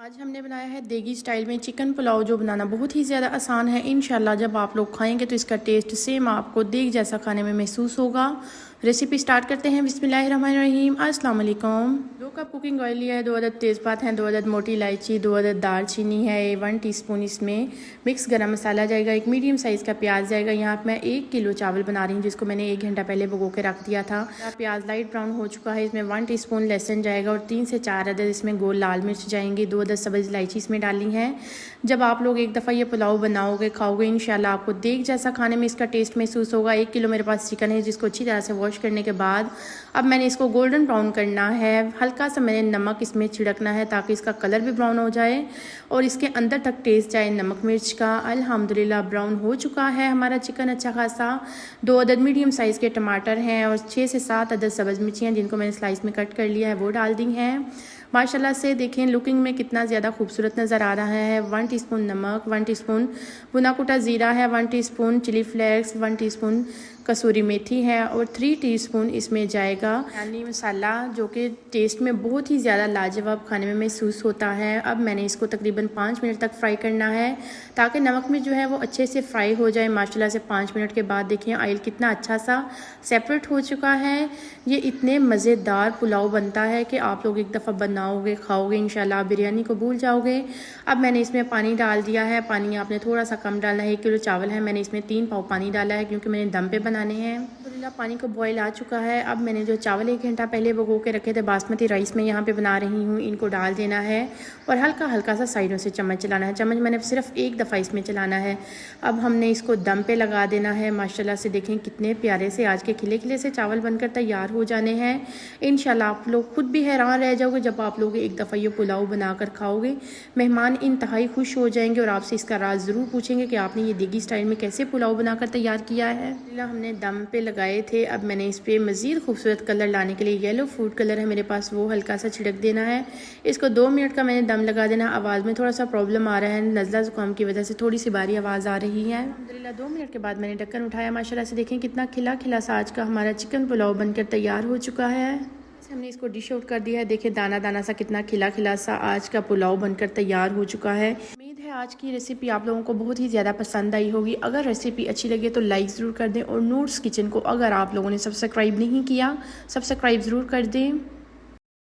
आज हमने बनाया है देगी स्टाइल में चिकन पुलाव, जो बनाना बहुत ही ज़्यादा आसान है। इंशाल्लाह जब आप लोग खाएंगे तो इसका टेस्ट सेम आपको देग जैसा खाने में महसूस होगा। रेसिपी स्टार्ट करते हैं। बिस्मिल्लाहिर्रहमानिर्रहीम। अस्सलाम वालेकुम। 2 कप कुकिंग ऑयल लिया है, 2 अदद तेज़पात हैं, 2 अदद मोटी इलायची, 2 अदद दालचीनी है, 1 टीस्पून इसमें मिक्स गरम मसाला जाएगा, 1 मीडियम साइज़ का प्याज जाएगा। यहाँ पर मैं 1 किलो चावल बना रही हूँ जिसको मैंने 1 घंटा पहले भिगो के रख दिया था। प्याज लाइट ब्राउन हो चुका है। इसमें 1 टीस्पून लहसुन जाएगा और 3 से 4 अदद इसमें गोल लाल मिर्च जाएंगी। 2 अदद सब्ज़ इलायची इसमें डालनी है। जब आप लोग एक दफ़ा ये पुलाव बनाओगे खाओगे इंशाल्लाह आपको देग जैसा खाने में इसका टेस्ट महसूस होगा। 1 किलो मेरे पास चिकन है जिसको अच्छी तरह से वॉश करने के बाद अब मैंने इसको गोल्डन ब्राउन करना है। हल्का सा मैंने नमक इसमें छिड़कना है ताकि इसका कलर भी ब्राउन हो जाए और इसके अंदर तक टेस्ट जाए नमक मिर्च का। अल्हम्दुलिल्लाह ब्राउन हो चुका है हमारा चिकन अच्छा खासा। 2 अदद मीडियम साइज़ के टमाटर हैं और 6 से 7 अदद सब्ज़ मिर्चियाँ जिनको मैंने स्लाइस में कट कर लिया है वो डाल दी हैं। माशाल्लाह से देखें लुकिंग में कितना ज़्यादा खूबसूरत नज़र आ रहा है। 1 टीस्पून नमक, 1 टीस्पून भुना कुटा ज़ीरा है, 1 टीस्पून चिली फ्लेक्स, 1 टीस्पून कसूरी मेथी है और 3 टीस्पून इसमें जाएगा बिरयानी मसाला, जो कि टेस्ट में बहुत ही ज़्यादा लाजवाब खाने में महसूस होता है। अब मैंने इसको तकरीबन 5 मिनट तक फ्राई करना है ताकि नमक में जो है वो अच्छे से फ्राई हो जाए। माशाल्लाह से 5 मिनट के बाद देखिए ऑयल कितना अच्छा सा सेपरेट हो चुका है। ये इतने मज़ेदार पुलाव बनता है कि आप लोग एक दफ़ा बनाओगे खाओगे इंशाल्लाह बिरयानी को भूल जाओगे। अब मैंने इसमें पानी डाल दिया है। पानी आपने थोड़ा सा कम डालना है। 1 किलो चावल है, मैंने इसमें 3 पाव पानी डाला है क्योंकि मैंने दम पे बनाने हैं। अल्हम्दुलिल्लाह पानी को बॉयल आ चुका है। अब मैंने जो चावल 1 घंटा पहले भिगो के रखे थे बासमती राइस में यहाँ पे बना रही हूँ, इनको डाल देना है और हल्का हल्का सा साइडों से चम्मच चलाना है। चम्मच मैंने सिर्फ एक दफ़ा इसमें चलाना है। अब हमने इसको दम पे लगा देना है। माशाल्लाह से देखें कितने प्यारे से आज के खिले खिले से चावल बनकर तैयार हो जाने हैं। इंशाल्लाह आप लोग खुद भी हैरान रह जाओगे जब आप लोग एक दफ़ा ये पुलाव बनाकर खाओगे। मेहमान इंतहाई खुश हो जाएंगे और आपसे इसका राज ज़रूर पूछेंगे कि आपने ये देगी स्टाइल में कैसे पुलाव बनाकर तैयार किया है। हमने दम पे लगाए थे। अब मैंने इस पर मज़ीद खूबसूरत कलर लाने के लिए येलो फूड कलर है मेरे पास, वो हल्का सा छिड़क देना है। इसको 2 मिनट का मैंने दम लगा देना। आवाज़ में थोड़ा सा प्रॉब्लम आ रहा है, नज़ला ज़ुकाम की वजह से थोड़ी सी बारी आवाज़ आ रही है। अल्हम्दुलिल्लाह 2 मिनट के बाद मैंने ढक्कन उठाया। माशाल्लाह से देखें कितना खिला खिला सा आज का हमारा चिकन पुलाव बनकर तैयार हो चुका है। हमने इसको डिश आउट कर दिया है। देखिए दाना दाना सा कितना खिला खिला सा आज का पुलाव बनकर तैयार हो चुका है। उम्मीद है आज की रेसिपी आप लोगों को बहुत ही ज़्यादा पसंद आई होगी। अगर रेसिपी अच्छी लगे तो लाइक ज़रूर कर दें और नूर्स किचन को अगर आप लोगों ने सब्सक्राइब नहीं किया सब्सक्राइब ज़रूर कर दें।